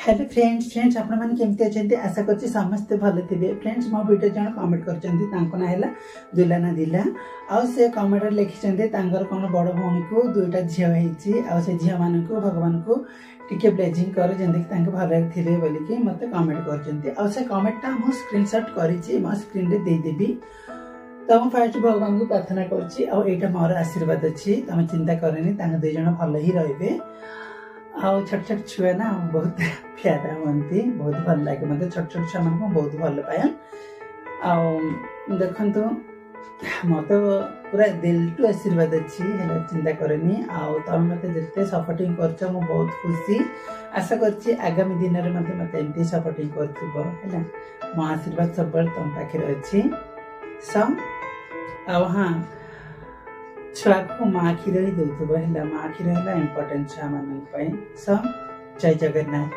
Hello friends आपण मैंने केमती अच्छा आशा करछि समस्ते भल थे। फ्रेंड्स मो वीडियो जन कमेंट कर ना है दुलाना दिला आउ से कमेंट लिखिं कौन बड़ भौणी को दुईटा झील होती झील मान को भगवान को टिके ब्लेजिंग कर जमी भल थे बोलिकी मत कमेंट कर कमेंटा मुझे स्क्रीनशॉट करी मो स्क्रीन रे देदेवी। तो मुझे फास्ट भगवान को प्रार्थना कर मोर आशीर्वाद अच्छी तुम चिंता करनी दुई जन भल ही रे। आउ छोट छोट छुआ ना बहुत प्यारा हमें बहुत भल लगे मतलब छोट छोट छुआ मान बहुत भल पाए। देखु मत पूरा दिल टू आशीर्वाद अच्छी चिंता करनी तुम मत जिते सपोर्टिंग कर बहुत खुशी आशा कर आगामी दिन में मत एमती सपोर्टिंग कर मो आशीर्वाद सब तुम पाखे अच्छी हाँ छुआ को माँ क्षीर ही दौब है माँ क्षीर है इम्पोर्टेंट छुआ मान जय जगन्नाथ।